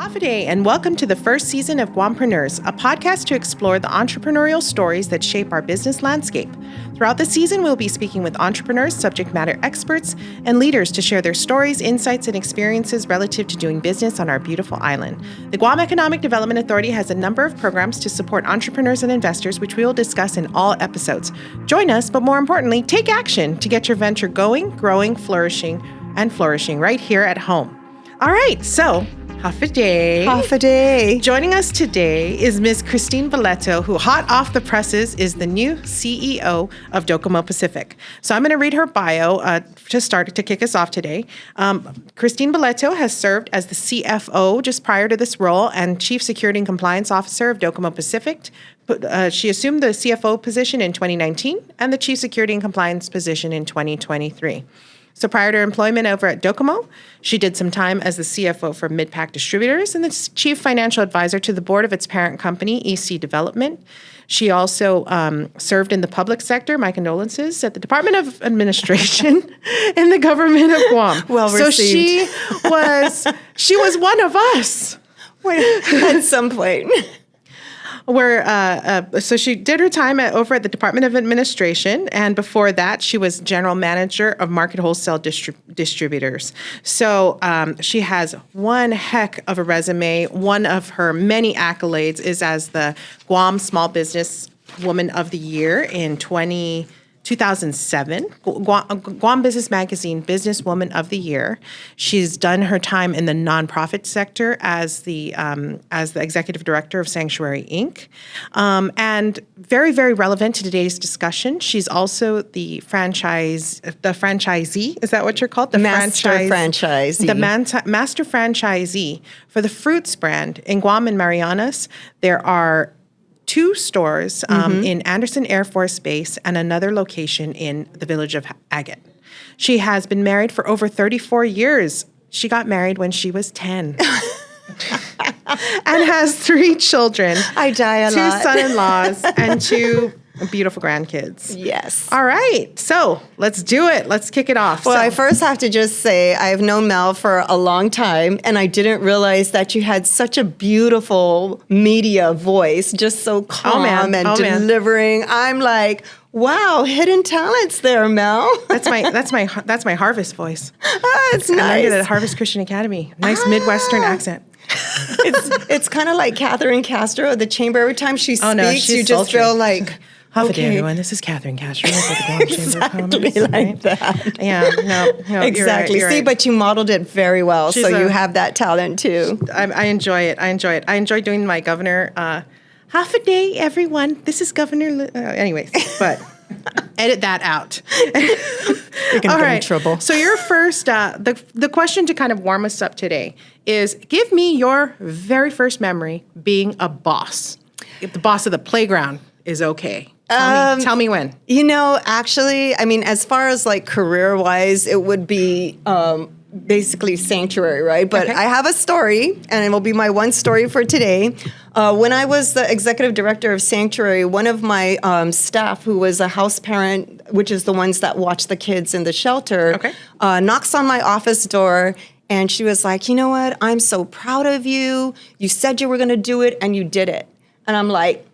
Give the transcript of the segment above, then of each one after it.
Day, and welcome to the first season of Guampreneurs, a podcast to explore the entrepreneurial stories that shape our business landscape. Throughout the season, we'll be speaking with entrepreneurs, subject matter experts, and leaders to share their stories, insights, and experiences relative to doing business on our beautiful island. The Guam Economic Development Authority has a number of programs to support entrepreneurs and investors, which we will discuss in all episodes. Join us, but more importantly, take action to get your venture going, growing, flourishing right here at home. All right, so Half a day. Joining us today is Ms. Christine Baleto, who hot off the presses is the new CEO of Docomo Pacific. So I'm going to read her bio to kick us off today. Christine Baleto has served as the CFO just prior to this role and Chief Security and Compliance Officer of Docomo Pacific. She assumed the CFO position in 2019 and the Chief Security and Compliance position in 2023. So prior to her employment over at Docomo, she did some time as the CFO for Midpack Distributors and the Chief Financial Advisor to the board of its parent company, EC Development. She also served in the public sector, my condolences, at the Department of Administration in the government of Guam. Well received. So she was one of us. At some point. So she did her time over at the Department of Administration, and before that, she was general manager of Market Wholesale Distributors. So she has one heck of a resume. One of her many accolades is as the Guam Small Business Woman of the Year in 2007, Guam Business Magazine Businesswoman of the Year. She's done her time in the nonprofit sector as the executive director of Sanctuary Inc. And very, very relevant to today's discussion. She's also the franchisee. Is that what you're called? Master franchisee. The master franchisee for the Froots brand in Guam and Marianas. There are 2 stores in Anderson Air Force Base and another location in the village of Agate. She has been married for over 34 years. She got married when she was 10. And has 3 children. I die a 2 lot. 2 son-in-laws and 2 beautiful grandkids. Yes. All right. So let's do it. Let's kick it off. Well, I first have to just say I've known Mel for a long time, and I didn't realize that you had such a beautiful media voice, just so calm and delivering. I'm like, wow, hidden talents there, Mel. That's my Harvest voice. It's nice. I learned it at Harvest Christian Academy. Nice Midwestern accent. It's kind of like Catherine Castro at the Chamber. Every time she speaks, you just sultry. Feel like, Half a day, everyone. This is Catherine Castro for the Guam Chamber of Commerce. Exactly like that. Yeah, no, exactly. You're See, right. But you modeled it very well, so you have that talent too. I enjoy it. I enjoy doing my governor. Half a day, everyone. This is Governor. Anyways, but edit that out. You're gonna get in trouble. So your first, the question to kind of warm us up today is: give me your very first memory being a boss. If the boss of the playground is okay. Tell me when. Actually, I mean, as far as like career-wise, it would be basically Sanctuary, right? But I have a story, and it will be my one story for today. When I was the executive director of Sanctuary, one of my staff, who was a house parent, which is the ones that watch the kids in the shelter, knocks on my office door, and she was like, you know what? I'm so proud of you. You said you were going to do it, and you did it. And I'm like,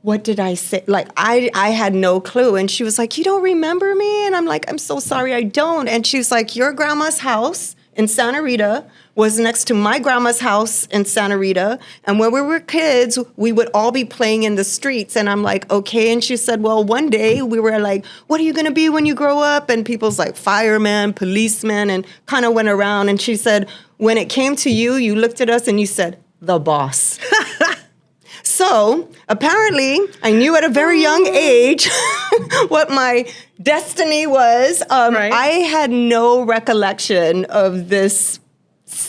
what did I say? Like, I had no clue. And she was like, you don't remember me? And I'm like, I'm so sorry, I don't. And she was like, your grandma's house in Santa Rita was next to my grandma's house in Santa Rita. And when we were kids, we would all be playing in the streets. And I'm like, okay. And she said, well, one day we were like, what are you going to be when you grow up? And people's like firemen, policemen, and kind of went around. And she said, when it came to you, you looked at us and you said, the boss. So apparently, I knew at a very young age what my destiny was. I had no recollection of this,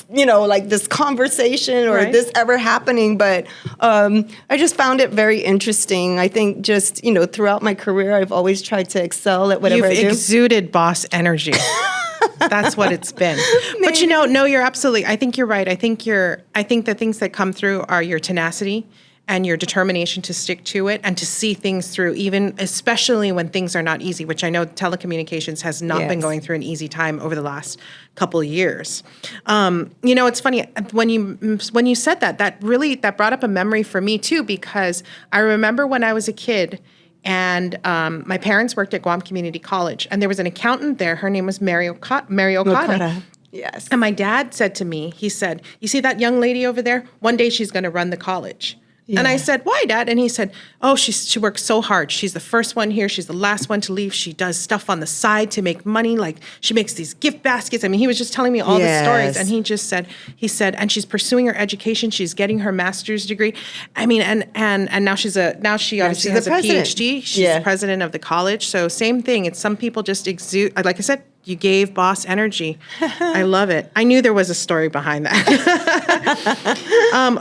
like this conversation or this ever happening. But I just found it very interesting. I think just, throughout my career, I've always tried to excel at whatever I do. You've exuded boss energy. That's what it's been. But no, you're absolutely. I think you're right. I think the things that come through are your tenacity and your determination to stick to it and to see things through, even especially when things are not easy, which I know telecommunications has not been going through an easy time over the last couple of years. It's funny when you said that brought up a memory for me too, because I remember when I was a kid and my parents worked at Guam Community College, and there was an accountant there. Her name was Mary Okada. Yes. And my dad said to me, he said, "You see that young lady over there? One day she's going to run the college." Yeah. And I said, "Why, Dad?" And he said, "Oh, she works so hard. She's the first one here. She's the last one to leave. She does stuff on the side to make money. Like she makes these gift baskets." I mean, he was just telling me all the stories. And he said, and she's pursuing her education. She's getting her master's degree. I mean, and now she obviously has a PhD. She's the president of the college. So same thing. It's some people just exude, like I said, you gave boss energy. I love it. I knew there was a story behind that.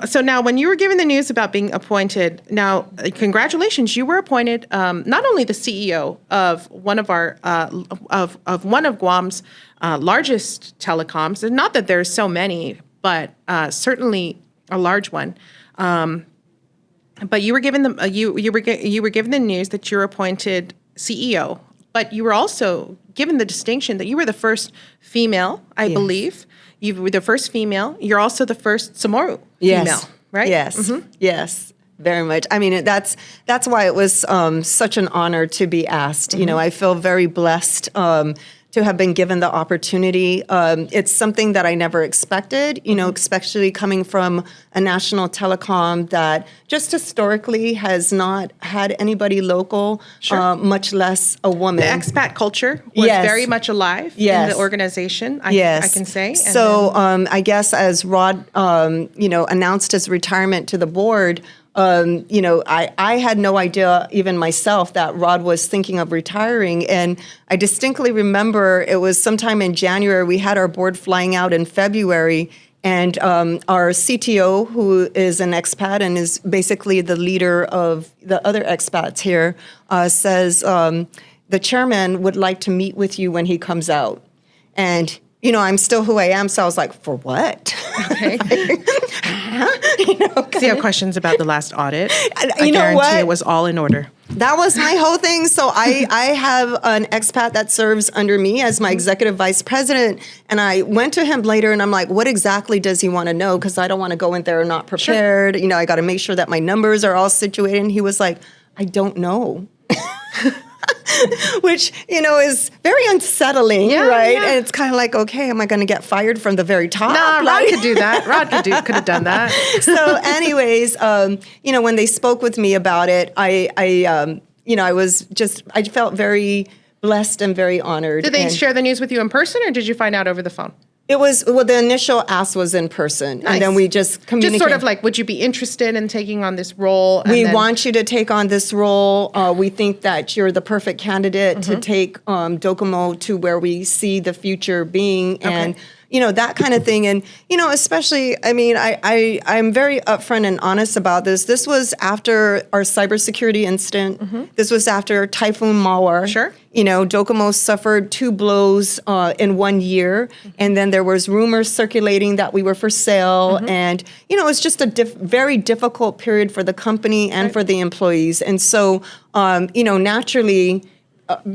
So now when you were given the news about being appointed, now congratulations, you were appointed not only the CEO of one of our of one of Guam's largest telecoms, and not that there's so many, but certainly a large one. But you were given you were given the news that you're appointed CEO, but you were also given the distinction that you were the first female, I believe. You were the first female. You're also the first Samoru female, right? Yes, yes, very much. I mean, that's why it was such an honor to be asked. You know, I feel very blessed to have been given the opportunity. It's something that I never expected, you know, especially coming from a national telecom that just historically has not had anybody local, much less a woman. The expat culture was very much alive in the organization, I can say. So I guess as Rod, announced his retirement to the board, I had no idea, even myself, that Rod was thinking of retiring. And I distinctly remember it was sometime in January. We had our board flying out in February. And our CTO, who is an expat and is basically the leader of the other expats here, says, the chairman would like to meet with you when he comes out. And I'm still who I am, so I was like, for what? Okay. So you have questions about the last audit? I guarantee what? It was all in order. That was my whole thing. So I have an expat that serves under me as my executive vice president. And I went to him later and I'm like, what exactly does he want to know? Because I don't want to go in there not prepared. Sure. I got to make sure that my numbers are all situated. And he was like, I don't know. Which, is very unsettling, right? Yeah. And it's kind of like, okay, am I going to get fired from the very top? No, Rod could do that. Rod could have done that. So anyways, when they spoke with me about it, I felt very blessed and very honored. Did they share the news with you in person, or did you find out over the phone? It was, the initial ask was in person. Nice. And then we just communicated. Just sort of like, would you be interested in taking on this role? We want you to take on this role. We think that you're the perfect candidate to take Docomo to where we see the future being. Okay. And, that kind of thing. And, especially, I'm very upfront and honest about this. This was after our cybersecurity incident. This was after Typhoon Mawar. Sure. Docomo suffered 2 blows in 1 year. And then there was rumors circulating that we were for sale. And, it was just a very difficult period for the company and for the employees. And so, naturally,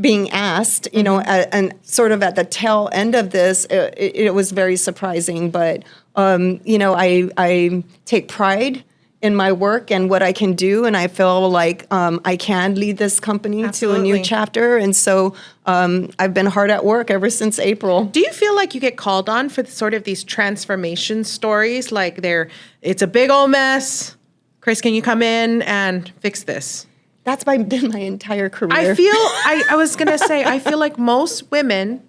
being asked, and sort of at the tail end of this, it was very surprising. But, I take pride in my work and what I can do. And I feel like I can lead this company to a new chapter. And so I've been hard at work ever since April. Do you feel like you get called on for sort of these transformation stories? Like it's a big old mess. Chris, can you come in and fix this? That's been my entire career. I was going to say, I feel like most women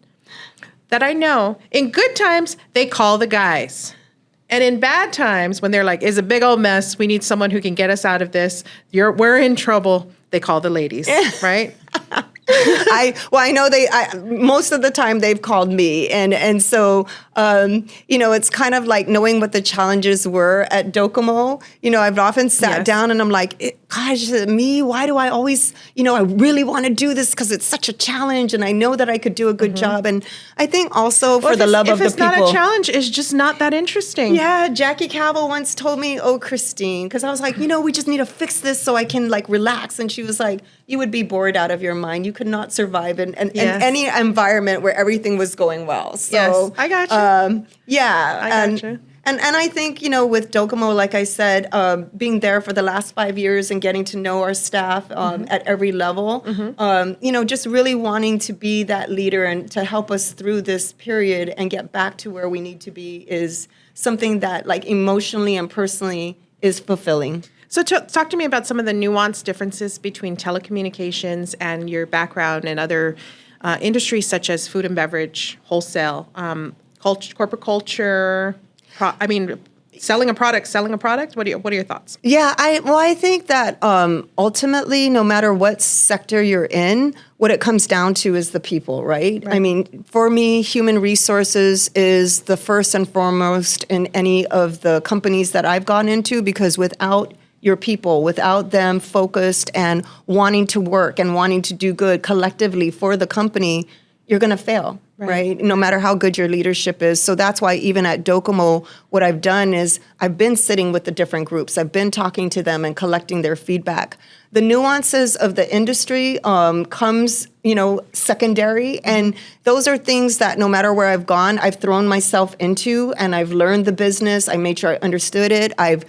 that I know, in good times, they call the guys. And in bad times, when they're like, it's a big old mess, we need someone who can get us out of this, we're in trouble, they call the ladies, right? I know most of the time they've called me. And so, It's kind of like knowing what the challenges were at Docomo. I've often sat down and I'm like, gosh, me, why do I always, I really want to do this because it's such a challenge and I know that I could do a good job. And I think also for the love of the people. If it's not a challenge, it's just not that interesting. Yeah, Jackie Cavill once told me, oh, Christine, because I was like, we just need to fix this so I can like relax. And she was like, you would be bored out of your mind. You could not survive in any environment where everything was going well. So yes, I got you. I got you. And I think, with Docomo, like I said, being there for the last 5 years and getting to know our staff at every level, just really wanting to be that leader and to help us through this period and get back to where we need to be is something that like emotionally and personally is fulfilling. So talk to me about some of the nuanced differences between telecommunications and your background and other industries such as food and beverage, wholesale, corporate culture. Selling a product. What are your thoughts? Yeah, I think that ultimately, no matter what sector you're in, what it comes down to is the people, right? I mean, for me, human resources is the first and foremost in any of the companies that I've gone into, because without your people, without them focused and wanting to work and wanting to do good collectively for the company, you're going to fail. Right? No matter how good your leadership is. So that's why even at Docomo, what I've done is I've been sitting with the different groups. I've been talking to them and collecting their feedback. The nuances of the industry comes, secondary. And those are things that no matter where I've gone, I've thrown myself into and I've learned the business. I made sure I understood it. I've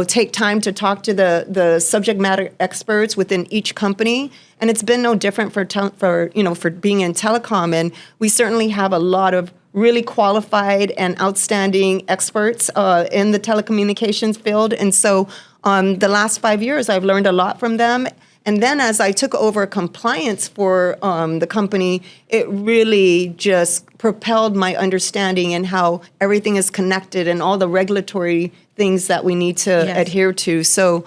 take time to talk to the subject matter experts within each company, and it's been no different for being in telecom. And we certainly have a lot of really qualified and outstanding experts in the telecommunications field. And so, the last 5 years, I've learned a lot from them. And then as I took over compliance for the company, it really just propelled my understanding and how everything is connected and all the regulatory things that we need to adhere to. So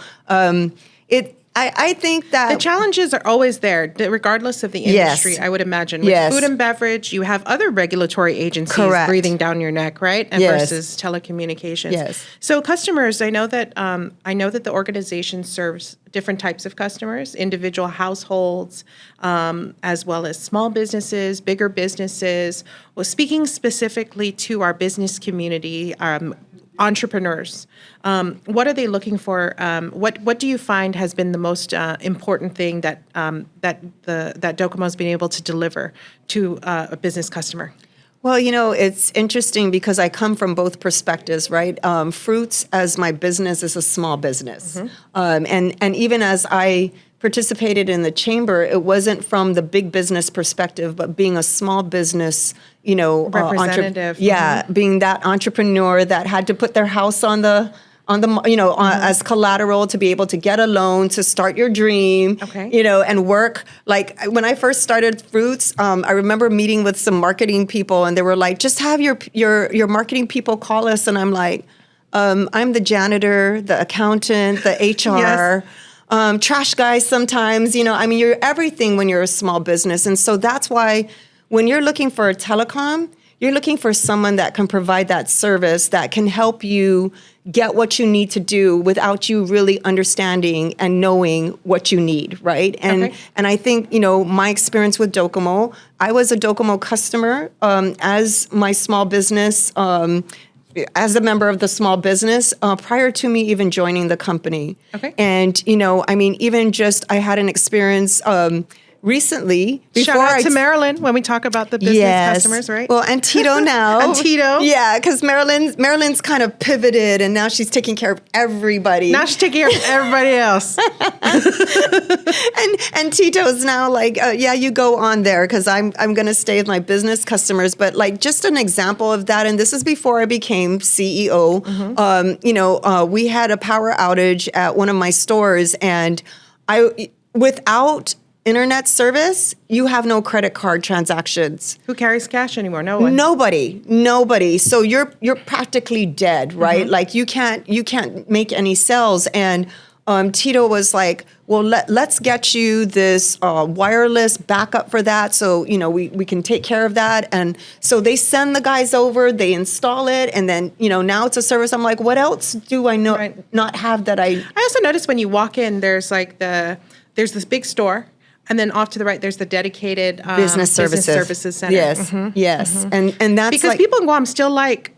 I think that the challenges are always there, regardless of the industry, I would imagine. With food and beverage, you have other regulatory agencies breathing down your neck, right? And versus telecommunications. Yes. So customers, I know that the organization serves different types of customers, individual households, as well as small businesses, bigger businesses. Well, speaking specifically to our business community, entrepreneurs, what are they looking for? What do you find has been the most important thing that Docomo has been able to deliver to a business customer? Well, it's interesting because I come from both perspectives, right? Froots, as my business, is a small business. And even as I participated in the chamber, it wasn't from the big business perspective, but being a small business, representative. Being that entrepreneur that had to put their house on the as collateral to be able to get a loan to start your dream, and work. Like when I first started Froots, I remember meeting with some marketing people, and they were like, "Just have your marketing people call us," and I'm like, "I'm the janitor, the accountant, the HR." Trash guys sometimes, you're everything when you're a small business. And so that's why when you're looking for a telecom, you're looking for someone that can provide that service, that can help you get what you need to do without you really understanding and knowing what you need, right? And I think, my experience with Docomo, I was a Docomo customer as my small business, as a member of the small business prior to me even joining the company. And, even just I had an experience recently. Shout out to Marilyn when we talk about the business customers, right? Well, and Tito now. And Tito. Yeah, because Marilyn's kind of pivoted, and now she's taking care of everybody. Now she's taking care of everybody else. and Tito's now like, you go on there because I'm going to stay with my business customers. But like just an example of that, and this is before I became CEO. We had a power outage at one of my stores, and without internet service, you have no credit card transactions. Who carries cash anymore? No one. Nobody. So you're practically dead, right? Like you can't make any sales. And Tito was like, well, let's get you this wireless backup for that. So, we can take care of that. And so they send the guys over, they install it. And then, now it's a service. I'm like, what else do I not have that I also noticed when you walk in, there's this big store. And then off to the right, there's the dedicated business services center. Yes, yes, and that's because people in Guam still like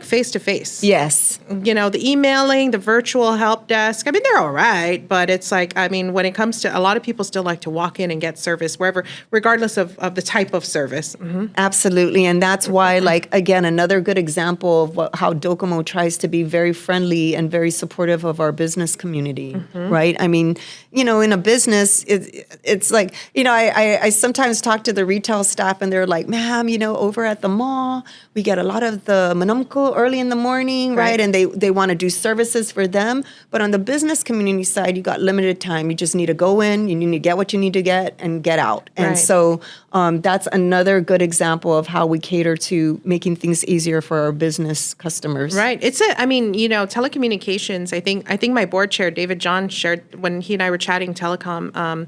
face to face. Yes, the emailing, the virtual help desk. I mean, they're all right, but it's like, I mean, when it comes to, a lot of people still like to walk in and get service wherever, regardless of the type of service. Absolutely, and that's why, like, again, another good example of how Docomo tries to be very friendly and very supportive of our business community. Right? I mean, in a business, it's like, I sometimes talk to the retail staff and they're like, ma'am, over at the mall, we get a lot of the manumko early in the morning, right? And they want to do services for them. But on the business community side, you got limited time. You just need to go in, you need to get what you need to get and get out. And so that's another good example of how we cater to making things easier for our business customers. Right. Telecommunications, I think my board chair, David John, shared when he and I were chatting telecom,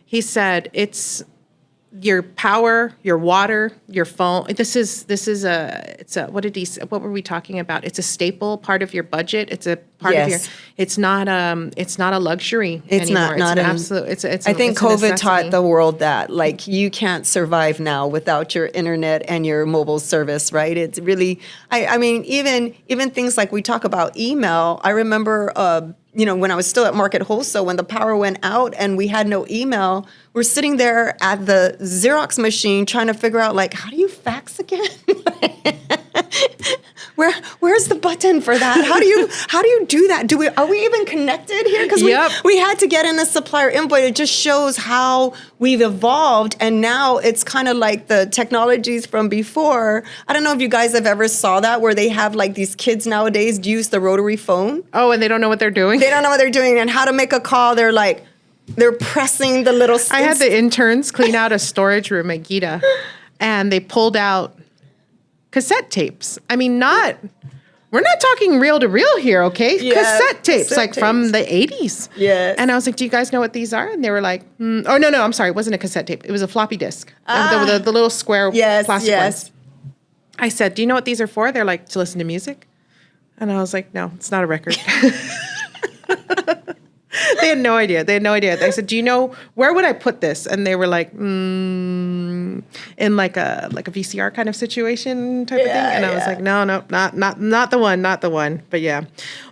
he said it's your power, your water, your phone. What were we talking about? It's a staple part of your budget. It's a part of your, it's not a luxury anymore. It's an absolute, I think COVID taught the world that, like, you can't survive now without your internet and your mobile service, right? It's really, I mean, even things like we talk about email. I remember, when I was still at Market Wholesale, when the power went out and we had no email, we're sitting there at the Xerox machine trying to figure out, like, how do you fax again? Where's the button for that? How do you do that? Are we even connected here? Because we had to get in a supplier invoice. It just shows how we've evolved, and now it's kind of like the technologies from before. I don't know if you guys have ever saw that, where they have, like, these kids nowadays use the rotary phone. Oh, and they don't know what they're doing. They don't know what they're doing, and how to make a call. They're pressing the little. I had the interns clean out a storage room at Gita, and they pulled out cassette tapes. I mean, we're not talking reel to reel here, okay? Yeah, cassette tapes, tapes. From the 80s. Yes. And I was like, do you guys know what these are? And they were like, oh, no, I'm sorry. It wasn't a cassette tape. It was a floppy disk. The little square plastic ones. I said, do you know what these are for? They're like, to listen to music. And I was like, no, it's not a record. They had no idea. I said, do you know, where would I put this? And they were like, in like a VCR kind of situation type of thing. And I was like, no, not the one. But yeah.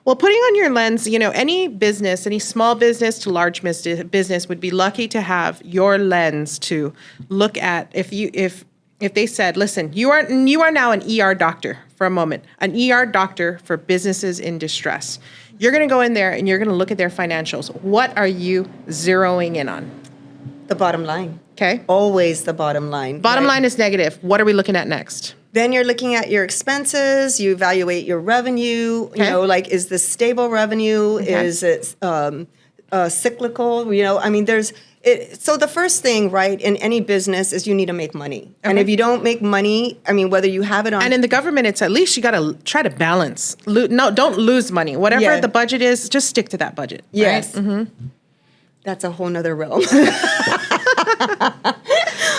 Well, putting on your lens, any business, any small business to large business would be lucky to have your lens to look at. If they said, listen, you are now an ER doctor for a moment, an ER doctor for businesses in distress. You're going to go in there and you're going to look at their financials. What are you zeroing in on? The bottom line. Okay. Always the bottom line. Bottom line is negative. What are we looking at next? Then you're looking at your expenses. You evaluate your revenue. Okay. Is this stable revenue? Okay. Is it cyclical? So the first thing, right, in any business is you need to make money. Okay. And if you don't make money, whether you have it on... And in the government, it's at least you got to try to balance. Don't lose money. Whatever the budget is, just stick to that budget. Yes. Right? Mm-hmm. That's a whole nother realm.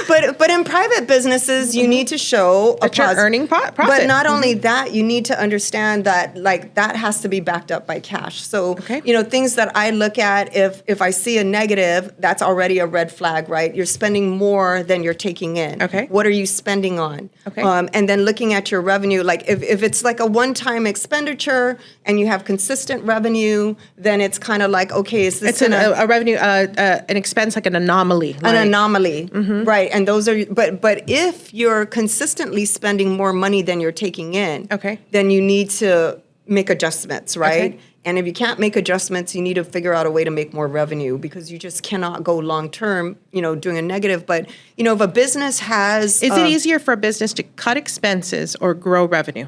But in private businesses, you need to show that you're earning profit. But not only that, you need to understand that, like, that has to be backed up by cash. So, things that I look at, if I see a negative, that's already a red flag, right? You're spending more than you're taking in. Okay. What are you spending on? Okay. And then looking at your revenue, like if it's like a one-time expenditure and you have consistent revenue, then it's kind of like, okay, is this a revenue, an expense, like an anomaly. An anomaly, right? And those are, but if you're consistently spending more money than you're taking in, then you need to make adjustments, right? Okay. And if you can't make adjustments, you need to figure out a way to make more revenue, because you just cannot go long term, doing a negative. But, if a business has... Is it easier for a business to cut expenses or grow revenue?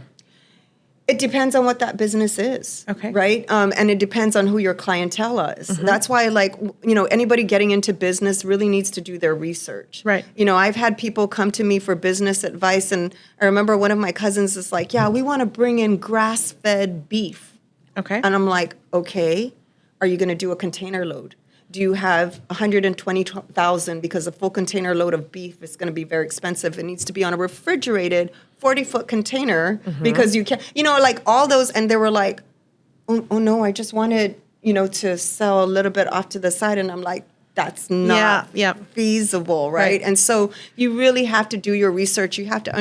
It depends on what that business is, right? And it depends on who your clientele is. Mm-hmm. That's why, anybody getting into business really needs to do their research. Right. I've had people come to me for business advice, and I remember one of my cousins is like, yeah, we want to bring in grass-fed beef. Okay. And I'm like, okay, are you going to do a container load? Do you have 120,000 because a full container load of beef is going to be very expensive? It needs to be on a refrigerated 40-foot container because you can't, like all those. And they were like, oh no, I just wanted, to sell a little bit off to the side. And I'm like, that's not feasible, right? And so you really have to do your research. You have to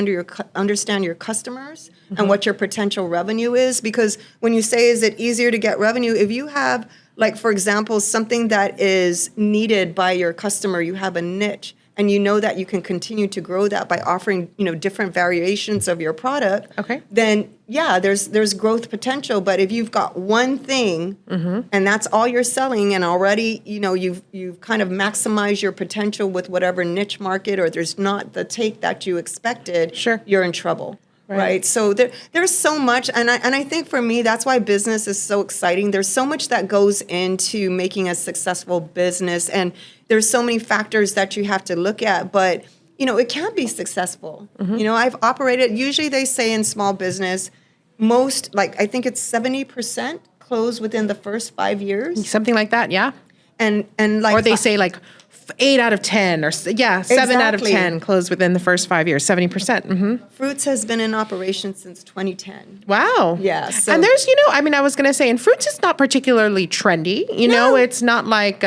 understand your customers and what your potential revenue is. Because when you say, is it easier to get revenue? If you have, like, for example, something that is needed by your customer, you have a niche, and you know that you can continue to grow that by offering, different variations of your product, then there's growth potential. But if you've got one thing and that's all you're selling, and already, you've kind of maximized your potential with whatever niche market, or there's not the take that you expected, you're in trouble. Right. So there's so much. And I think for me, that's why business is so exciting. There's so much that goes into making a successful business. And there's so many factors that you have to look at. But, it can be successful. I've operated, usually they say in small business, most, like, I think it's 70% close within the first 5 years. Something like that, yeah. And like, or they say like 8 out of 10 or 7 out of 10 closed within the first 5 years, 70%. Fruits has been in operation since 2010. Wow. Yeah. So. And there's, I was going to say, and Fruits is not particularly trendy. No. It's not like,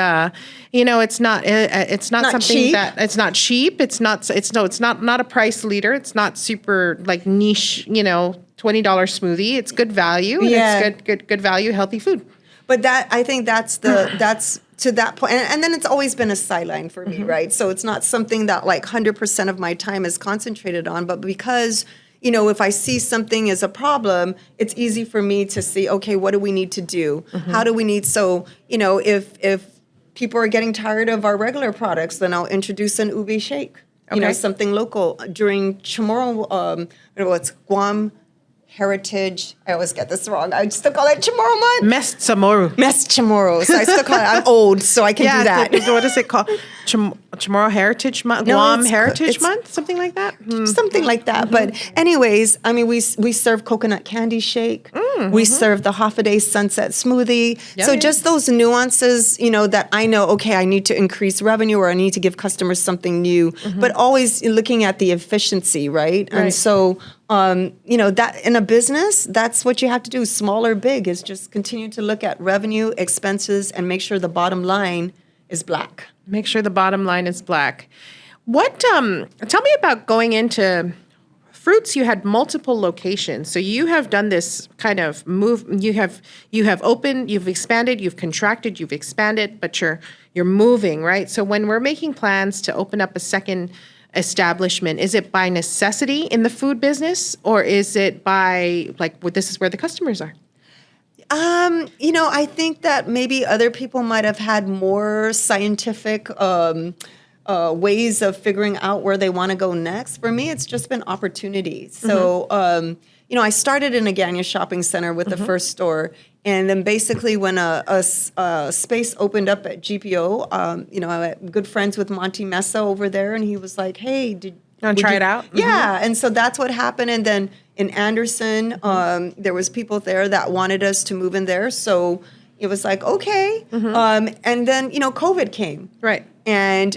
it's not something cheap. that it's not cheap. It's not a price leader. It's not super like niche, $20 smoothie. It's good value. Yeah. And it's good value, healthy food. But I think that's to that point. And then it's always been a sideline for me, right? So it's not something that like 100% of my time is concentrated on, but because, if I see something as a problem, it's easy for me to see, okay, what do we need to do? How do we need, if people are getting tired of our regular products, then I'll introduce an ube shake, something local. During Chamorro, it's Guam Heritage. I always get this wrong. I still call it Chamorro month. Mes Chamorro. So I still call it. I'm old, so I can do that. What is it called? Chamorro Heritage Month? Guam Heritage Month? Something like that? Something like that. But anyways, we serve coconut candy shake. We serve the Half-a-Day Sunset Smoothie. So just those nuances, that I know, okay, I need to increase revenue or I need to give customers something new. But always looking at the efficiency, right? And so, that in a business, that's what you have to do, small or big, is just continue to look at revenue, expenses, and make sure the bottom line is black. Make sure the bottom line is black. What, tell me about going into Fruits. You had multiple locations. So you have done this kind of move. You have opened, you've expanded, you've contracted, you've expanded, but you're moving, right? So when we're making plans to open up a second establishment, is it by necessity in the food business, or is it by this is where the customers are? I think that maybe other people might have had more scientific ways of figuring out where they want to go next. For me, it's just been opportunity. So, I started in a Ganya shopping center with the first store. And then basically when a space opened up at GPO, I'm good friends with Monty Mesa over there. And he was like, hey, you want to try it out? Yeah. And so that's what happened. And then in Anderson, there was people there that wanted us to move in there. So it was like, okay. And then, COVID came. Right. And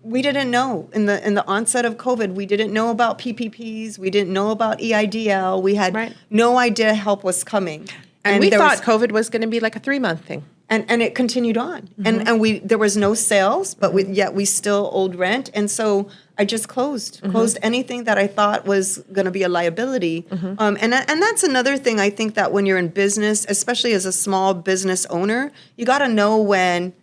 we didn't know in the onset of COVID, we didn't know about PPPs. We didn't know about EIDL. We had no idea help was coming. And we thought COVID was going to be like a 3-month thing. And it continued on. And there was no sales, but yet we still owed rent. And so I just closed anything that I thought was going to be a liability. And that's another thing I think that when you're in business, especially as a small business owner, you got to know when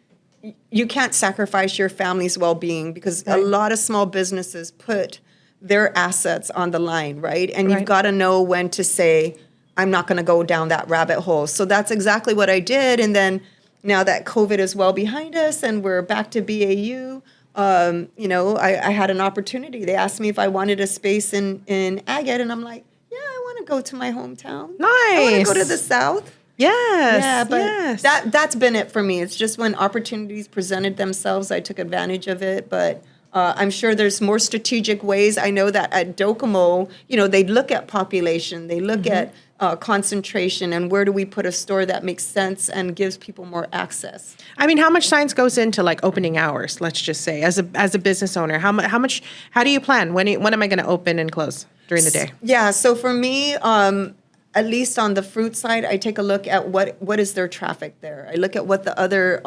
you can't sacrifice your family's well-being, because a lot of small businesses put their assets on the line, right? And you've got to know when to say, I'm not going to go down that rabbit hole. So that's exactly what I did. And then now that COVID is well behind us and we're back to BAU, I had an opportunity. They asked me if I wanted a space in Agate, and I'm like, yeah, I want to go to my hometown. Nice. I want to go to the South. Yes. Yeah, but that's been it for me. It's just when opportunities presented themselves, I took advantage of it. But I'm sure there's more strategic ways. I know that at Docomo, they look at population, they look at concentration, and where do we put a store that makes sense and gives people more access. I mean, how much science goes into like opening hours? Let's just say, as a business owner, how much? How do you plan? When am I going to open and close during the day? Yeah. So for me, at least on the fruit side, I take a look at what is their traffic there. I look at what the other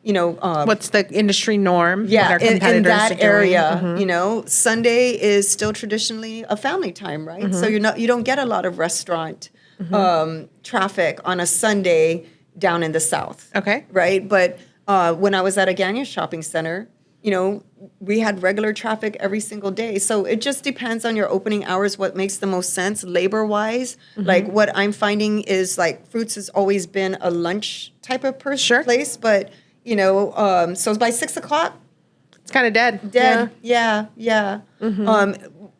what's the industry norm? Yeah, what our competitors in that are doing? area, Sunday is still traditionally a family time, right? So you don't get a lot of restaurant traffic on a Sunday down in the South. Okay. Right, but when I was at a Ganya shopping center, we had regular traffic every single day. So it just depends on your opening hours, what makes the most sense labor-wise. Like what I'm finding is like Fruits has always been a lunch type of place, but so by 6 o'clock, it's kind of dead. Yeah.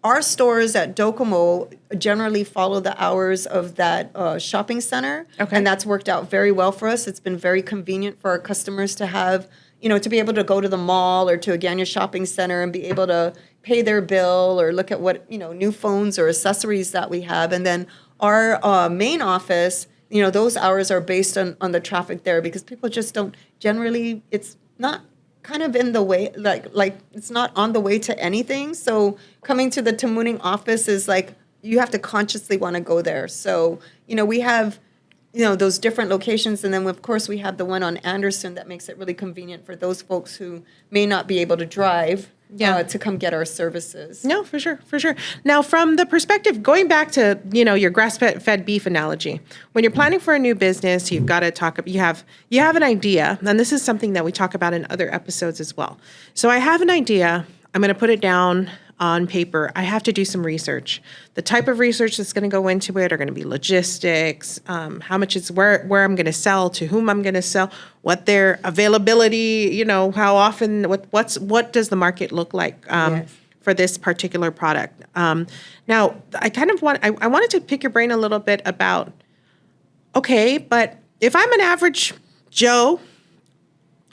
Our stores at Docomo generally follow the hours of that shopping center. Okay. And that's worked out very well for us. It's been very convenient for our customers to have, to be able to go to the mall or to a Ganya shopping center and be able to pay their bill or look at what, new phones or accessories that we have. And then our main office, those hours are based on the traffic there because people just don't generally, it's not kind of in the way, like it's not on the way to anything. So coming to the Tamuning office is like, you have to consciously want to go there. So, we have, those different locations. And then of course we have the one on Anderson that makes it really convenient for those folks who may not be able to drive. To come get our services. No, for sure. Now, from the perspective, going back to, your grass-fed beef analogy, when you're planning for a new business, you've got to you have an idea, and this is something that we talk about in other episodes as well. So I have an idea, I'm going to put it down on paper. I have to do some research. The type of research that's going to go into it are going to be logistics, how much it's where I'm going to sell, to whom I'm going to sell, what their availability, how often, what does the market look like for this particular product. Now, I wanted to pick your brain a little bit about, okay, but if I'm an average Joe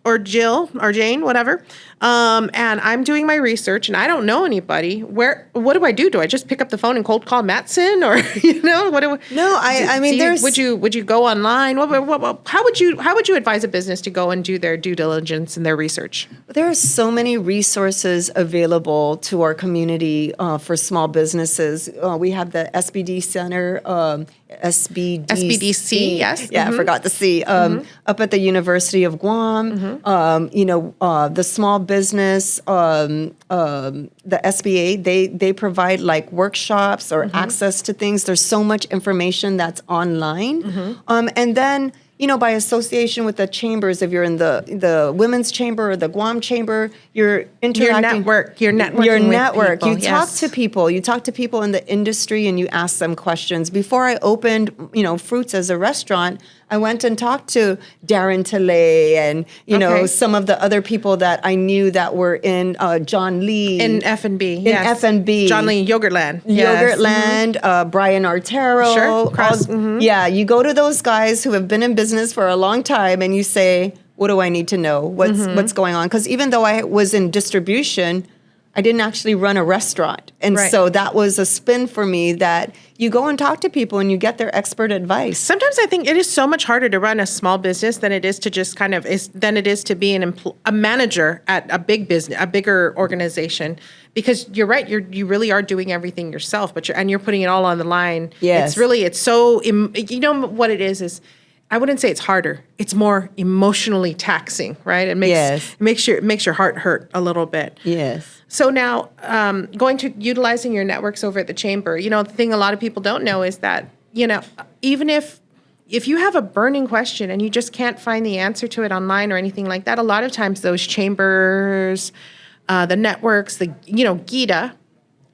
or Jill or Jane, whatever, and I'm doing my research and I don't know anybody, what do I do? Do I just pick up the phone and cold call Mattson, or what do? No, I mean, would you go online? How would you advise a business to go and do their due diligence and their research? There are so many resources available to our community for small businesses. We have the SBD Center, SBDC, yes. Yeah, I forgot the C. Up at the University of Guam, the small business, the SBA, they provide like workshops or access to things. There's so much information that's online. And then, by association with the chambers, if you're in the women's chamber or the Guam chamber, you're interacting. Your network. You talk to people. You talk to people in the industry and you ask them questions. Before I opened, Fruits as a restaurant, I went and talked to Darren Tilley and, some of the other people that I knew that were in John Lee. In F&B, John Lee, Yogurtland. Yogurtland, Brian Artero. Sure. Yeah, you go to those guys who have been in business for a long time and you say, what do I need to know? What's going on? Because even though I was in distribution, I didn't actually run a restaurant. And so that was a spin for me, that you go and talk to people and you get their expert advice. Sometimes I think it is so much harder to run a small business than it is to just than it is to be a manager at a big business, a bigger organization. Because you're right, you really are doing everything yourself, but you're putting it all on the line. Yes. It's so, what it is I wouldn't say it's harder. It's more emotionally taxing, right? It makes your heart hurt a little bit. Yes. So now, going to utilizing your networks over at the chamber, the thing a lot of people don't know is that, even if you have a burning question and you just can't find the answer to it online or anything like that, a lot of times those chambers, the networks, GITA,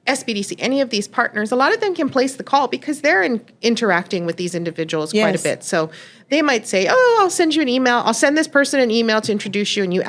SBDC, any of these partners, a lot of them can place the call because they're interacting with these individuals quite a bit. So they might say, I'll send you an email. I'll send this person an email to introduce you, and you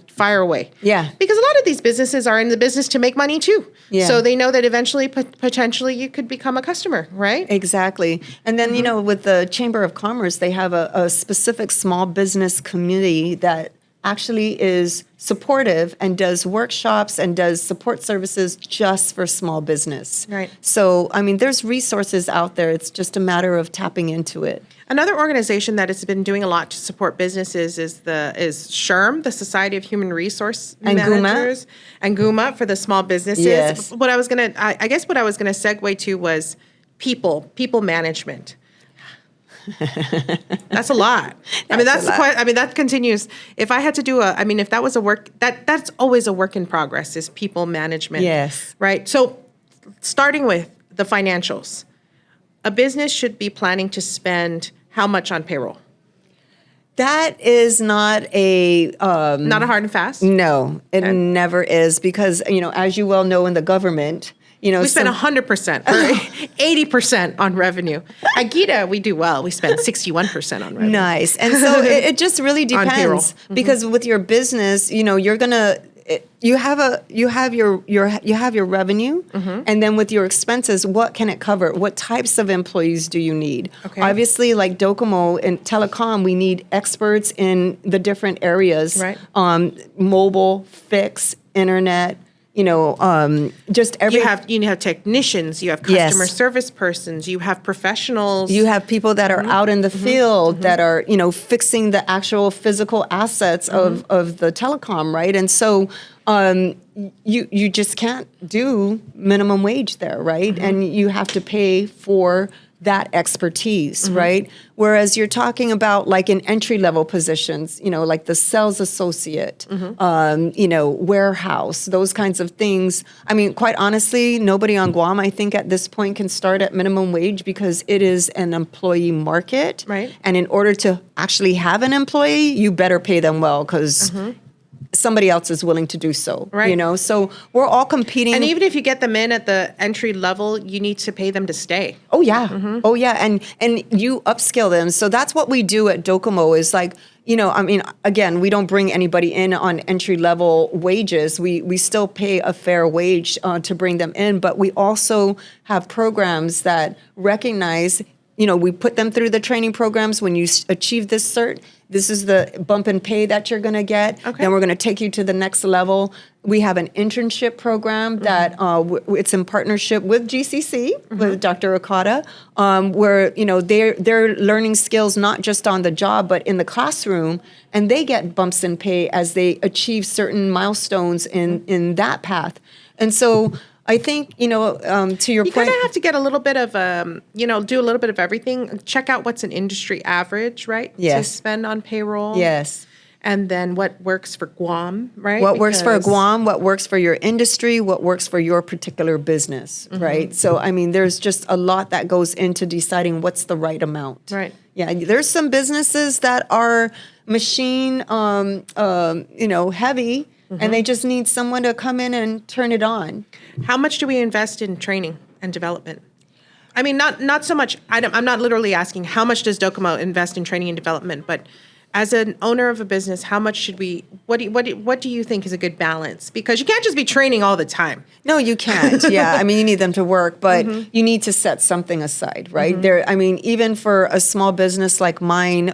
fire away. Yeah. Because a lot of these businesses are in the business to make money too. Yeah. So they know that eventually, potentially, you could become a customer, right? Exactly. And then, with the Chamber of Commerce, they have a specific small business community that actually is supportive and does workshops and does support services just for small business. Right. So, I mean, there's resources out there. It's just a matter of tapping into it. Another organization that has been doing a lot to support businesses is SHRM, the Society of Human Resource Managers, and GUMA for the small businesses. Yes. What I was gonna segue to was people management. That's a lot. That continues. If I had to do if that was a work, that's always a work in progress, is people management. Yes. Right. So starting with the financials, a business should be planning to spend how much on payroll? That is not a not a hard and fast? No, it never is, because, as you well know, in the government, we spend 100% or 80% on revenue. At Gita, we do well. We spend 61% on revenue. Nice. And so it just really depends, because with your business, you're gonna. You have your revenue, and then with your expenses, what can it cover? What types of employees do you need? Okay. Obviously, like Docomo and telecom, we need experts in the different areas. Right. Mobile, fixed, internet. Just every. You have technicians, you have customer service persons, you have professionals. You have people that are out in the field that are, fixing the actual physical assets of the telecom, right? And so you just can't do minimum wage there, right? And you have to pay for that expertise, right? Whereas you're talking about like in entry-level positions, like the sales associate, warehouse, those kinds of things. I mean, quite honestly, nobody on Guam, I think at this point, can start at minimum wage, because it is an employee market. Right. And in order to actually have an employee, you better pay them well, because somebody else is willing to do so. Right. So we're all competing. And even if you get them in at the entry level, you need to pay them to stay. Oh yeah. Oh yeah. And you upskill them. So that's what we do at Docomo, is like, again, we don't bring anybody in on entry level wages. We still pay a fair wage to bring them in, but we also have programs that recognize, we put them through the training programs. When you achieve this cert, this is the bump in pay that you're going to get. Okay. Then we're going to take you to the next level. We have an internship program that it's in partnership with GCC, with Dr. Okada, where they're learning skills not just on the job but in the classroom, and they get bumps in pay as they achieve certain milestones in that path. And so I think, to your point. You kind of have to get a little bit of, do a little bit of everything. Check out what's an industry average, right? Yes. To spend on payroll. Yes. And then what works for Guam, right? What works for Guam, what works for your industry, what works for your particular business, right? So, there's just a lot that goes into deciding what's the right amount. Right. Yeah, there's some businesses that are machine, heavy, and they just need someone to come in and turn it on. How much do we invest in training and development? Not so much. I'm not literally asking how much does Docomo invest in training and development, but as an owner of a business, how much should we? What do you think is a good balance? Because you can't just be training all the time. No, you can't. Yeah, you need them to work, but you need to set something aside, right? Even for a small business like mine.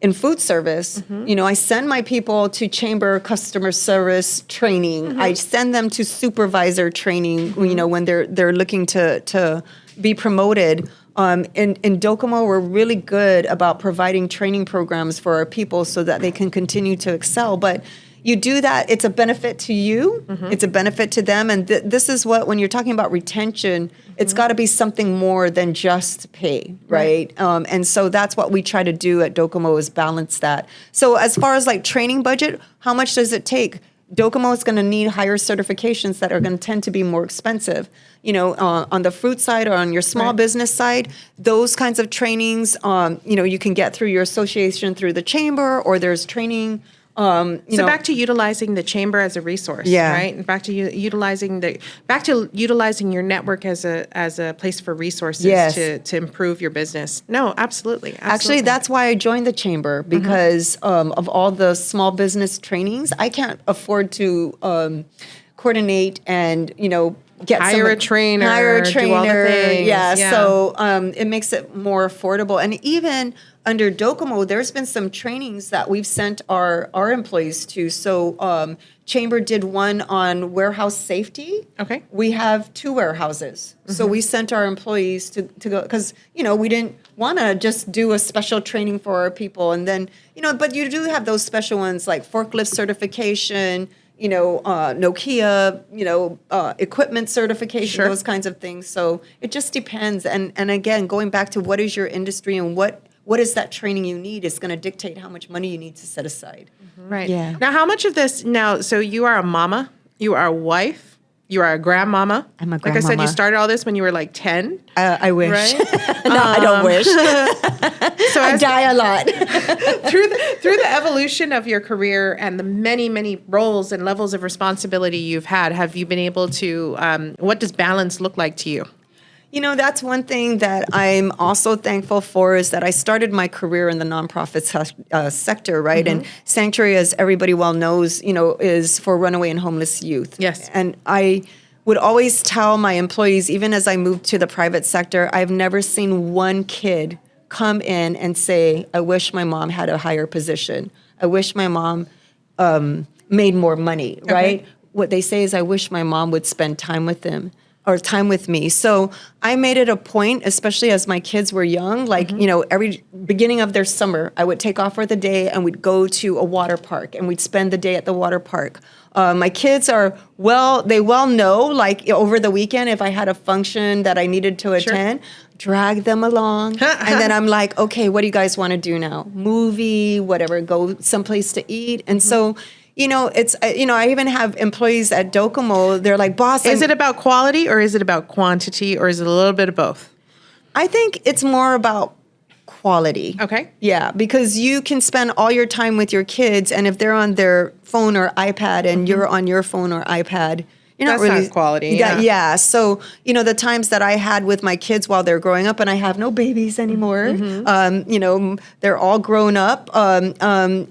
In food service, I send my people to chamber customer service training. I send them to supervisor training, when they're looking to be promoted. In Docomo, we're really good about providing training programs for our people so that they can continue to excel. But you do that, it's a benefit to you, it's a benefit to them. And this is what, when you're talking about retention, it's got to be something more than just pay, right? And so that's what we try to do at Docomo, is balance that. So as far as like training budget, how much does it take? Docomo is going to need higher certifications that are going to tend to be more expensive. On the fruit side or on your small business side, those kinds of trainings, you can get through your association through the chamber, or there's training. Back to utilizing the chamber as a resource, right? And back to utilizing your network as a place for resources to improve your business. No, absolutely. Actually, that's why I joined the chamber, because of all the small business trainings. I can't afford to coordinate and hire a trainer, do all the things. Yeah. So it makes it more affordable. And even under Docomo, there's been some trainings that we've sent our employees to. So Chamber did one on warehouse safety. Okay. We have 2 warehouses. So we sent our employees to go, because, we didn't want to just do a special training for our people. And then, but you do have those special ones like forklift certification, Nokia, equipment certification, those kinds of things. So it just depends. And again, going back to what is your industry and what is that training you need is going to dictate how much money you need to set aside. Right. Yeah. Now, how much of this so you are a mama, you are a wife, you are a grandmama. I'm a grandmama. Like I said, you started all this when you were like 10. I wish. Right? No, I don't wish. So I die a lot. through the evolution of your career and the many, many roles and levels of responsibility you've had, have you been able to, what does balance look like to you? That's one thing that I'm also thankful for, is that I started my career in the nonprofit sector, right? And Sanctuary, as everybody well knows, is for runaway and homeless youth. Yes. And I would always tell my employees, even as I moved to the private sector, I've never seen one kid come in and say, I wish my mom had a higher position. I wish my mom made more money, right? What they say is, I wish my mom would spend time with them. Or time with me. So I made it a point, especially as my kids were young, like, every beginning of their summer, I would take off for the day and we'd go to a water park and we'd spend the day at the water park. My kids they well know, like over the weekend, if I had a function that I needed to attend, drag them along. And then I'm like, okay, what do you guys want to do now? Movie, whatever, go someplace to eat. And so, it's, I even have employees at Docomo, they're like, boss. Is it about quality or is it about quantity or is it a little bit of both? I think it's more about quality. Okay. Yeah, because you can spend all your time with your kids, and if they're on their phone or iPad and you're on your phone or iPad, That's not quality. Yeah. So, the times that I had with my kids while they're growing up, and I have no babies anymore, they're all grown up.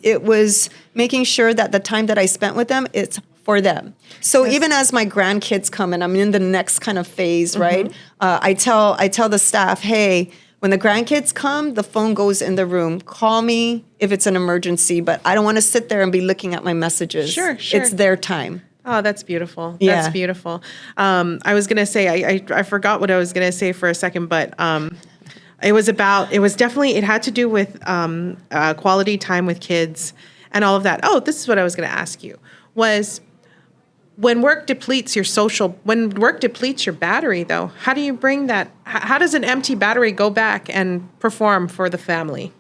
It was making sure that the time that I spent with them, it's for them. So even as my grandkids come and I'm in the next kind of phase, right? I tell the staff, hey, when the grandkids come, the phone goes in the room. Call me if it's an emergency, but I don't want to sit there and be looking at my messages. Sure. It's their time. Oh, that's beautiful. Yeah. That's beautiful. I was going to say, I forgot what I was going to say for a second, but it had to do with quality time with kids and all of that. Oh, this is what I was going to ask you, was when work depletes your battery, though, how do you bring that? How does an empty battery go back and perform for the family?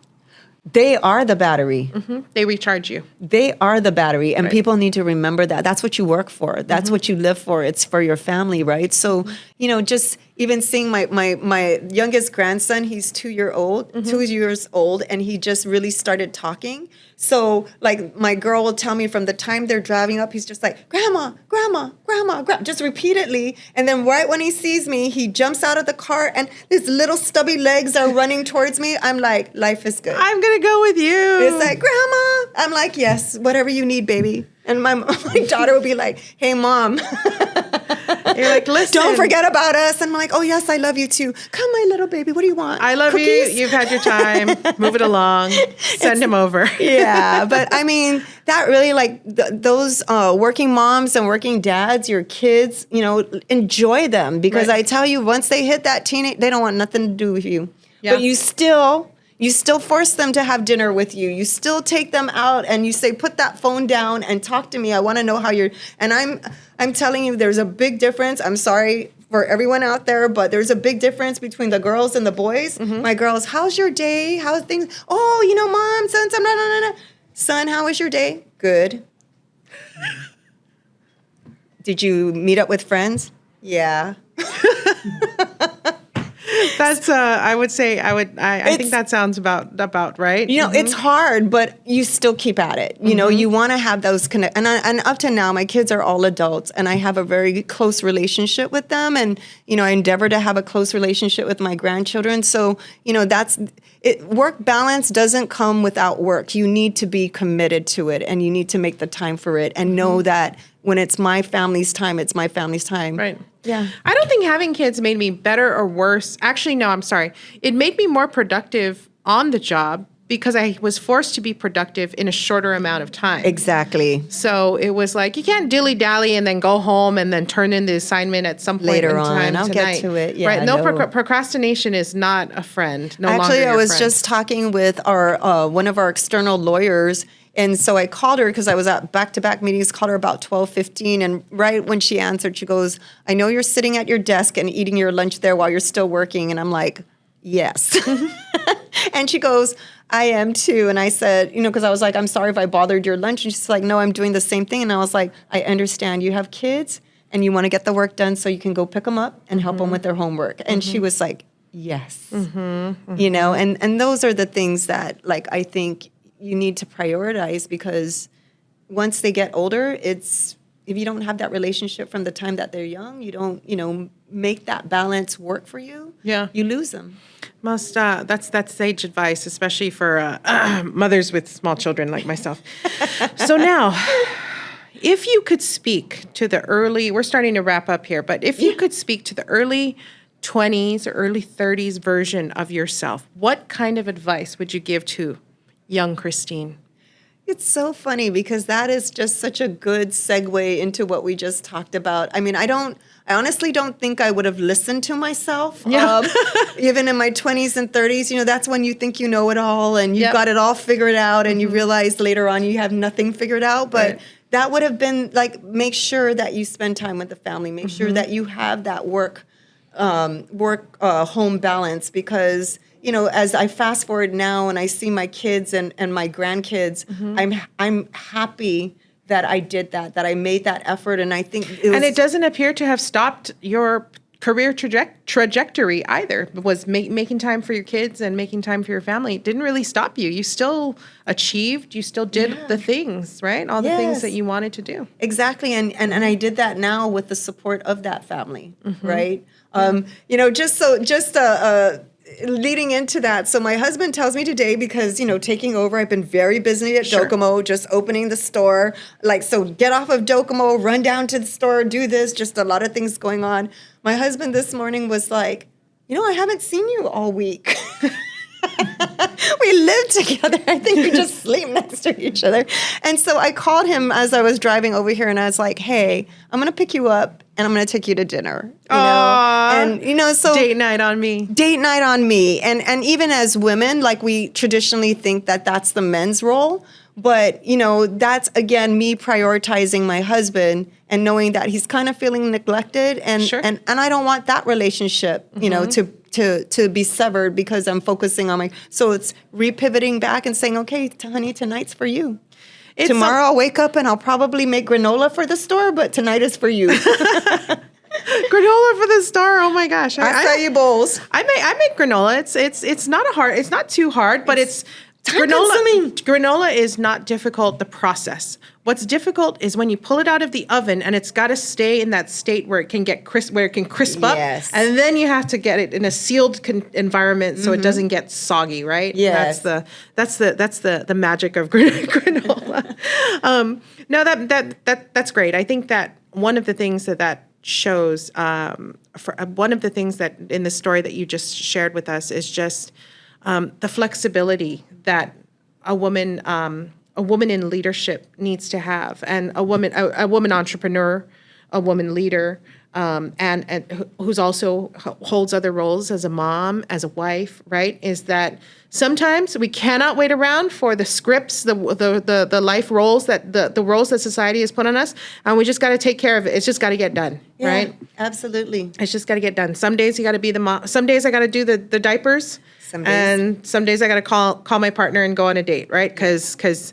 They are the battery. They recharge you. They are the battery. And people need to remember that. That's what you work for. That's what you live for. It's for your family, right? So, just even seeing my youngest grandson, he's 2 years old, and he just really started talking. So, like, my girl will tell me from the time they're driving up, he's just like, Grandma, Grandma, Grandma, Grandma, just repeatedly. And then right when he sees me, he jumps out of the car and his little stubby legs are running towards me. I'm like, life is good. I'm going to go with you. It's like, Grandma. I'm like, yes, whatever you need, baby. And my daughter will be like, hey, Mom. You're like, listen. Don't forget about us. And I'm like, oh, yes, I love you too. Come, my little baby. What do you want? I love Cookies? you. You've had your time. Move it along. Send him over. Yeah. But I mean, that really, like, those working moms and working dads, your kids, enjoy them. Because I tell you, once they hit that teenage, they don't want nothing to do with you. Yeah. But you still force them to have dinner with you. You still take them out and you say, put that phone down and talk to me. I want to know how you're, and I'm telling you, there's a big difference. I'm sorry for everyone out there, but there's a big difference between the girls and the boys. My girls, how's your day? How's things? Oh, Mom, son, son, how was your day? Good. Did you meet up with friends? Yeah. That's I would say I think that sounds about right. It's hard, but you still keep at it. You want to have those connect. And up to now, my kids are all adults, and I have a very close relationship with them. And I endeavor to have a close relationship with my grandchildren. So that's it. Work balance doesn't come without work. You need to be committed to it, and you need to make the time for it, and know that when it's my family's time, it's my family's time. Right. Yeah. I don't think having kids made me better or worse. Actually, no, I'm sorry. It made me more productive on the job because I was forced to be productive in a shorter amount of time. Exactly. So it was like, you can't dilly-dally and then go home and then turn in the assignment at some point Later in on. time I'll tonight. get to it. Yeah, right? No, no. Procrastination is not a friend. No longer Actually, I your was friend. just talking with our one of our external lawyers, and so I called her because I was at back-to-back meetings, called her about 12:15, and right when she answered, she goes, I know you're sitting at your desk and eating your lunch there while you're still working, and I'm like, yes. And she goes, I am too. And I said, because I was like, I'm sorry if I bothered your lunch. And she's like, no, I'm doing the same thing. And I was like, I understand you have kids and you want to get the work done so you can go pick them up and help them with their homework. And she was like, yes. And those are the things that, like, I think you need to prioritize, because once they get older, if you don't have that relationship from the time that they're young, you don't, make that balance work for you. Yeah. You lose them. That's sage advice, especially for mothers with small children like myself. So now, if you could speak to we're starting to wrap up here, but if you could speak to the early 20s or early 30s version of yourself, what kind of advice would you give to young Christine? It's so funny because that is just such a good segue into what we just talked about. I mean, I honestly don't think I would have listened to myself. Yeah. Even in my 20s and 30s, that's when you think you know it all and you've got it all figured out, and you realize later on you have nothing figured out. But that would have been like, make sure that you spend time with the family. Make sure that you have that work home balance, because as I fast forward now and I see my kids and my grandkids, I'm happy that I did that I made that effort. And I think it doesn't appear to have stopped your career trajectory either. It was making time for your kids and making time for your family. It didn't really stop you. You still achieved, you still did the things, right? All the things that you wanted to do. Exactly. And I did that now with the support of that family, right? Leading into that, so my husband tells me today, because, taking over, I've been very busy at Docomo, just opening the store. Like, so get off of Docomo, run down to the store, do this, just a lot of things going on. My husband this morning was like, I haven't seen you all week. We live together. I think we just sleep next to each other. And so I called him as I was driving over here, and I was like, hey, I'm going to pick you up and I'm going to take you to dinner. So date night on me. Date night on me. And even as women, like, we traditionally think that that's the men's role. But, that's, again, me prioritizing my husband and knowing that he's kind of feeling neglected. And I don't want that relationship, to be severed because I'm focusing on so it's repivoting back and saying, okay, honey, tonight's for you. Tomorrow I'll wake up and I'll probably make granola for the store, but tonight is for you. Granola for the store. Oh my gosh. I sell you bowls. I make granola. It's not too hard, but it's granola is not difficult, the process. What's difficult is when you pull it out of the oven and it's got to stay in that state where it can get crisp, where it can crisp up, and then you have to get it in a sealed environment so it doesn't get soggy, right? Yes. That's the magic of granola. No, that's great. I think that one of the things that shows, one of the things that in the story that you just shared with us is just the flexibility that a woman in leadership needs to have, and a woman entrepreneur, a woman leader, and who's also holds other roles as a mom, as a wife, right? Is that sometimes we cannot wait around for the scripts, the life roles the roles that society has put on us, and we just got to take care of it. It's just got to get done, right? Absolutely. It's just got to get done. Some days you got to be the mom. Some days I got to do the diapers. And some days I got to call my partner and go on a date, right? Because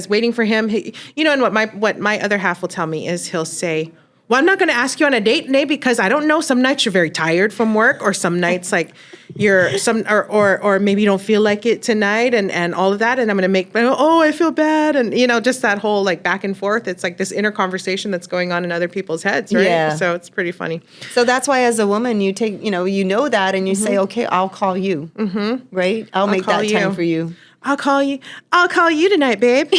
waiting for him, and what my other half will tell me is he'll say, well, I'm not going to ask you on a date today because I don't know. Some nights you're very tired from work, or some nights like or maybe you don't feel like it tonight, and all of that. And I'm going to I feel bad, and just that whole like back and forth. It's like this inner conversation that's going on in other people's heads, right? Yeah. So it's pretty funny. So that's why, as a woman, you take that, and you say, okay, I'll call you, right? I'll make that time for you. I'll call you tonight, babe.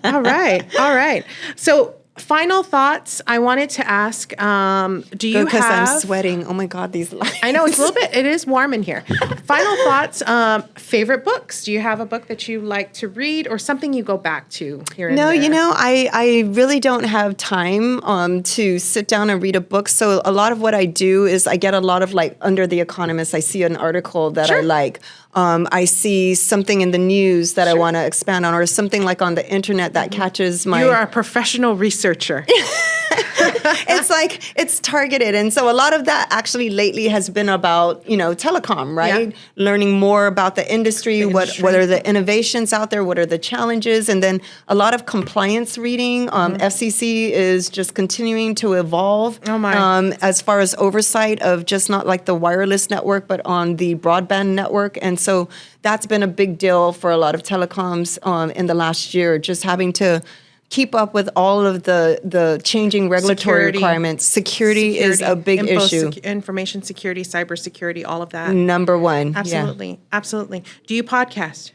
All right. So Final thoughts. I wanted to ask, do you have... Because I'm sweating. Oh my God, these lights. I know, it's a little bit, it is warm in here. Final thoughts, favorite books. Do you have a book that you like to read or something you go back to here and there? No, I really don't have time to sit down and read a book. So a lot of what I do is I get a lot of like under The Economist, I see an article that I like. I see something in the news that I want to expand on, or something like on the internet that catches my... You are a professional researcher. It's like, it's targeted. And so a lot of that actually lately has been about, telecom, right? Yeah. Learning more about the industry, what are the innovations out there, what are the challenges, and then a lot of compliance reading. FCC is just continuing to evolve as far as oversight of just not like the wireless network, but on the broadband network. And so that's been a big deal for a lot of telecoms in the last year, just having to keep up with all of the changing regulatory requirements. Security is a big issue. Information security, cybersecurity, all of that. Number one. Absolutely. Absolutely. Do you podcast?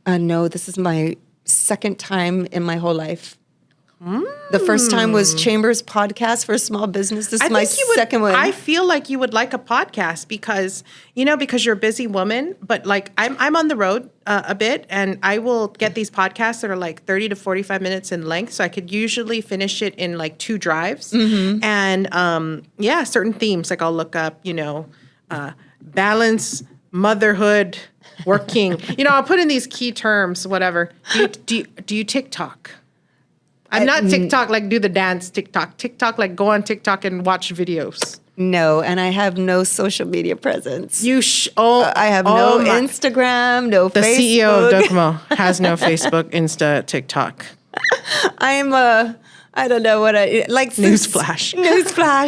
No, this is my second time in my whole life. The first time was Chambers podcast for small business. This is my second one. I feel like you would like a podcast because you're a busy woman, but like I'm on the road a bit, and I will get these podcasts that are like 30 to 45 minutes in length. So I could usually finish it in like 2 drives. And certain themes, like I'll look up, balance, motherhood, working. I'll put in these key terms, whatever. Do you TikTok? I'm not TikTok, like do the dance TikTok. TikTok, like go on TikTok and watch videos. No, and I have no social media presence. I have no Instagram, no Facebook. The CEO of Docomo has no Facebook, Insta, TikTok. I don't know what I like. Newsflash.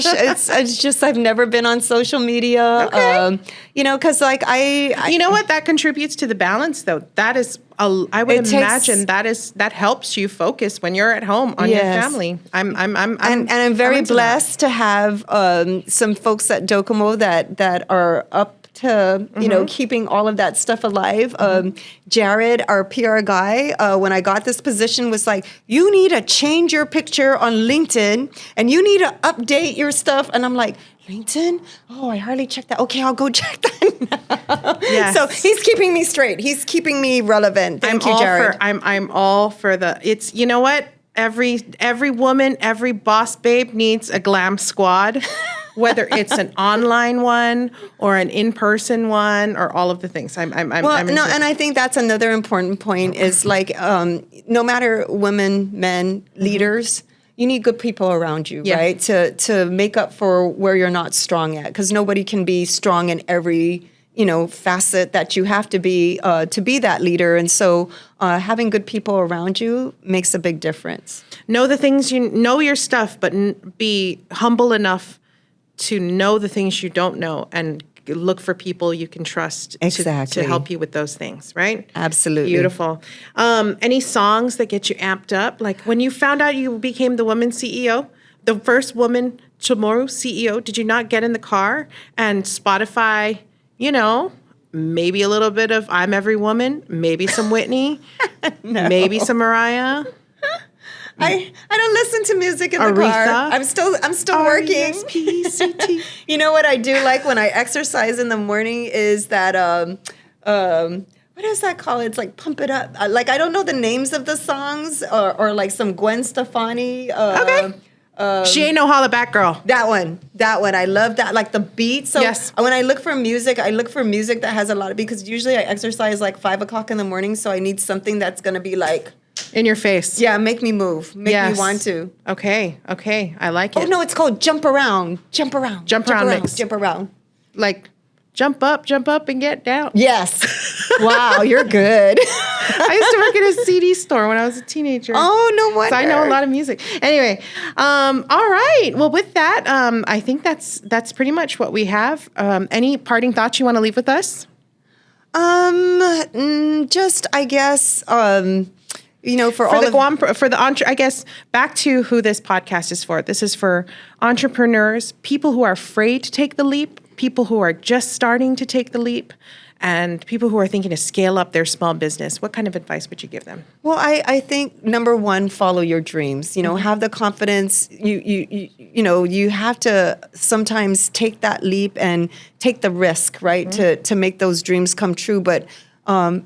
It's just I've never been on social media. Okay. Because like I you know what, that contributes to the balance though. That is I would imagine that helps you focus when you're at home on your family. I'm very blessed to have some folks at Docomo that are up to keeping all of that stuff alive. Jared, our PR guy, when I got this position, was like, you need to change your picture on LinkedIn and you need to update your stuff. And I'm like, LinkedIn? Oh, I hardly check that. Okay, I'll go check that now. Yes. So he's keeping me straight. He's keeping me relevant. Thank you, Jared. I'm all for it's, you know what? Every woman, every boss babe needs a glam squad. Whether it's an online one or an in-person one or all of the things. And I think that's another important point is like, no matter women, men, leaders, you need good people around you, right? To make up for where you're not strong at, because nobody can be strong in every facet that you have to be that leader. And so having good people around you makes a big difference. Know the things know your stuff, but be humble enough to know the things you don't know and look for people you can trust to help you with those things, right? Absolutely. Beautiful. Any songs that get you amped up? Like when you found out you became the woman CEO, the first woman tomorrow CEO, did you not get in the car and Spotify, maybe a little bit of I'm Every Woman, maybe some Whitney, maybe some Mariah? I don't listen to music in the car. I'm still working. R-E-S-P-C-T. You know what I do like when I exercise in the morning is that what is that called? It's like Pump It Up. Like I don't know the names of the songs or like some Gwen Stefani. Okay. She Ain't No Holla Back Girl. That one. I love that. Like the beat. So when I look for music, I look for music that has a lot of, because usually I exercise like 5 o'clock in the morning. So I need something that's going to be like, in your face. Yeah, make me move. Make me want to. Okay. I like it. Oh, no, it's called Jump Around. Jump around mix. Jump around. Like, jump up and get down. Yes. Wow, you're good. I used to work at a CD store when I was a teenager. Oh, no wonder. So I know a lot of music. Anyway, all right. Well, with that, I think that's pretty much what we have. Any parting thoughts you want to leave with us? Just, I guess... I guess back to who this podcast is for. This is for entrepreneurs, people who are afraid to take the leap, people who are just starting to take the leap, and people who are thinking to scale up their small business, what kind of advice would you give them? Well, I think number one, follow your dreams. Have the confidence. You have to sometimes take that leap and take the risk, right, to make those dreams come true. But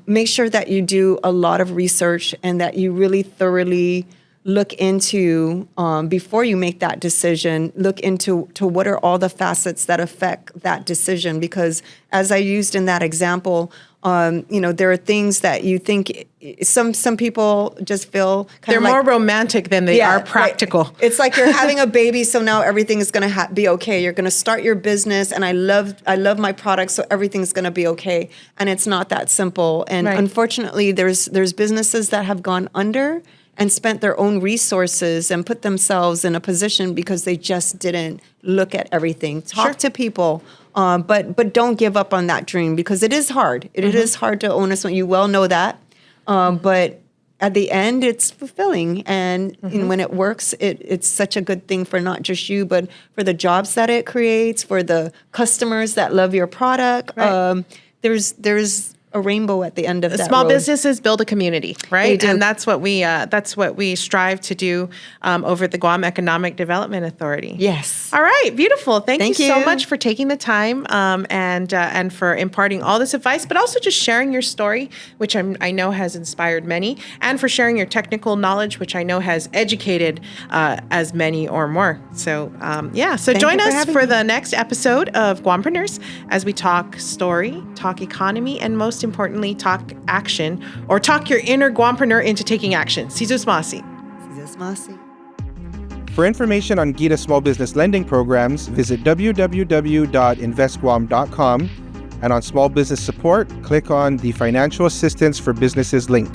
make sure that you do a lot of research and that you really thoroughly look into, before you make that decision, look into what are all the facets that affect that decision. Because as I used in that example, there are things that you think some people just feel they're more romantic than they are practical. Right. It's like you're having a baby, so now everything is going to be okay. You're going to start your business, and I love my product, so everything's going to be okay. And it's not that simple. And unfortunately, there's businesses that have gone under and spent their own resources and put themselves in a position because they just didn't look at everything. Talk to people, but don't give up on that dream, because it is hard. It is hard to own us. You well know that. But at the end, it's fulfilling. And when it works, it's such a good thing for not just you, but for the jobs that it creates, for the customers that love your product. Right. There's a rainbow at the end of that small road. Businesses build a community, right? And that's what we strive to do over the Guam Economic Development Authority. Yes. All right, beautiful. Thank you so much for taking the time and for imparting all this advice, but also just sharing your story, which I know has inspired many, and for sharing your technical knowledge, which I know has educated as many or more. So join us for the next episode of Guampreneurs as we talk story, talk economy, and most importantly, talk action, or talk your inner Guampreneur into taking action. Sizus Masi. For information on GIDA small business lending programs, visit www.investguam.com, and on small business support, click on the Financial Assistance for Businesses link.